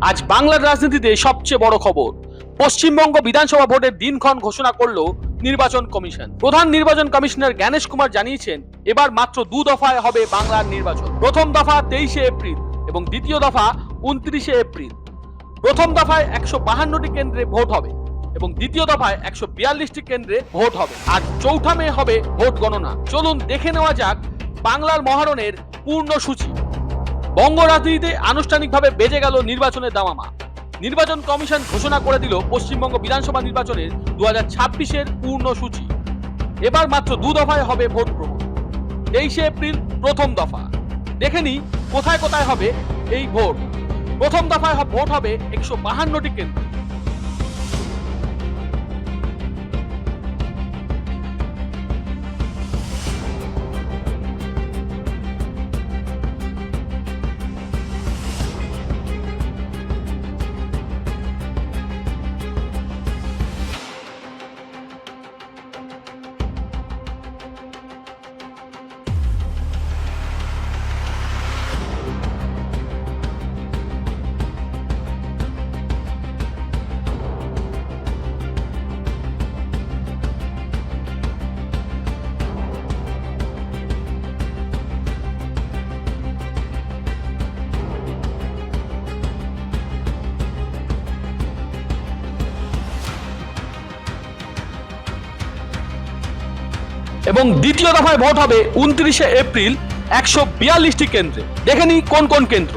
আজ বাংলার রাজনীতিতে সবচেয়ে বড় খবর, পশ্চিমবঙ্গ বিধানসভা ভোটের দিনক্ষণ ঘোষণা করল নির্বাচন কমিশন। প্রধান নির্বাচন কমিশনার জ্ঞানেশ কুমার জানিয়েছেন, এবার মাত্র 2 দফায় হবে বাংলার নির্বাচন। প্রথম দফা 23শে এপ্রিল এবং দ্বিতীয় দফা 29শে এপ্রিল। প্রথম দফায় 152টি কেন্দ্রে ভোট হবে এবং দ্বিতীয় দফায় 142টি কেন্দ্রে ভোট হবে। আর চৌঠা মে হবে ভোট গণনা। চলুন দেখে নেওয়া যাক বাংলার মহারণের পূর্ণ সূচি। বঙ্গ রাজনীতিতে আনুষ্ঠানিকভাবে বেজে গেল নির্বাচনের দামামা। নির্বাচন কমিশন ঘোষণা করে দিল পশ্চিমবঙ্গ বিধানসভা নির্বাচনের 2026-এর পূর্ণ সূচি। এবার মাত্র 2 দফায় হবে ভোট গ্রহণ। 23শে এপ্রিল প্রথম দফা। দেখে নিই কোথায় কোথায় হবে এই ভোট। প্রথম দফায় ভোট হবে 152টি কেন্দ্রে। এবং দ্বিতীয় দফায় ভোট হবে 29শে এপ্রিল 142টি কেন্দ্রে। দেখে নিই কোন কোন কেন্দ্র।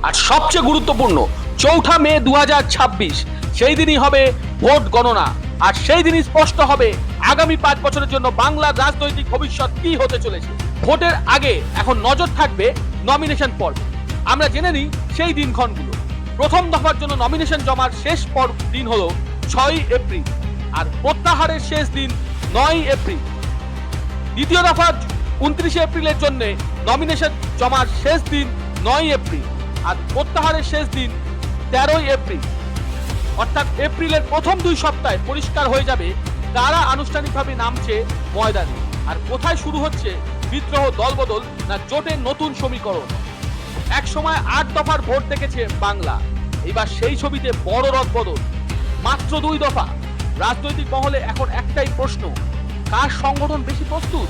আর সবচেয়ে গুরুত্বপূর্ণ, চৌঠা মে 2026 সেই দিনই হবে ভোট গণনা। আর সেই দিনই স্পষ্ট হবে আগামী 5 বছরের জন্য বাংলার রাজনৈতিক ভবিষ্যৎ কি হতে চলেছে। ভোটের আগে এখন নজর থাকবে নমিনেশন পর্ব। আমরা জেনে নিই সেই দিনক্ষণগুলো। প্রথম দফার জন্য নমিনেশন জমার শেষ দিন হলো 6ই এপ্রিল আর প্রত্যাহারের শেষ দিন 9ই এপ্রিল। দ্বিতীয় দফা 29শে এপ্রিলের জন্য নমিনেশন জমার শেষ দিন 9ই এপ্রিল আর প্রত্যাহারের শেষ দিন 13ই এপ্রিল। অর্থাৎ এপ্রিলের প্রথম 2 সপ্তাহে পরিষ্কার হয়ে যাবে কারা আনুষ্ঠানিকভাবে নামছে ময়দানে আর কোথায় শুরু হচ্ছে বিদ্রোহ, দলবদল না জোটের নতুন সমীকরণ। এক সময় 8 দফার ভোট দেখেছে বাংলা, এবার সেই ছবিতে বড় রদবদল। মাত্র 2 দফা। রাজনৈতিক মহলে এখন একটাই প্রশ্ন, কার সংগঠন বেশি প্রস্তুত,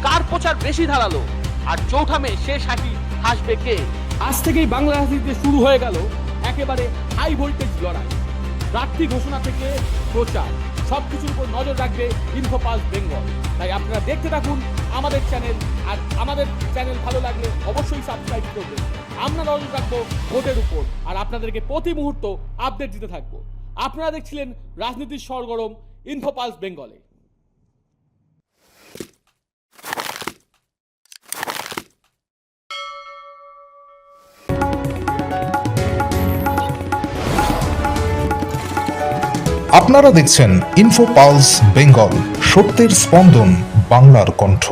কার প্রচার বেশি ধারালো, আর চৌঠা মে শেষ হাসবে কে। আজ থেকেই বাংলা রাজনীতিতে শুরু হয়ে গেল একেবারে হাই ভোল্টেজ লড়াই। প্রার্থী ঘোষণা থেকে প্রচার, সবকিছুর উপর নজর রাখবে ইনফোপালস বেঙ্গল। তাই আপনারা দেখতে থাকুন আমাদের চ্যানেল। আর আমাদের চ্যানেল ভালো লাগলে অবশ্যই সাবস্ক্রাইব করবেন। আমরা নজর রাখবো ভোটের উপর আর আপনাদেরকে প্রতি মুহূর্ত আপডেট দিতে থাকবো। আপনারা দেখছিলেন রাজনীতির সরগরম ইনফোপালস বেঙ্গলে। আপনারা দেখছেন ইনফোপালস বেঙ্গল, সত্যের স্পন্দন, বাংলার কণ্ঠ।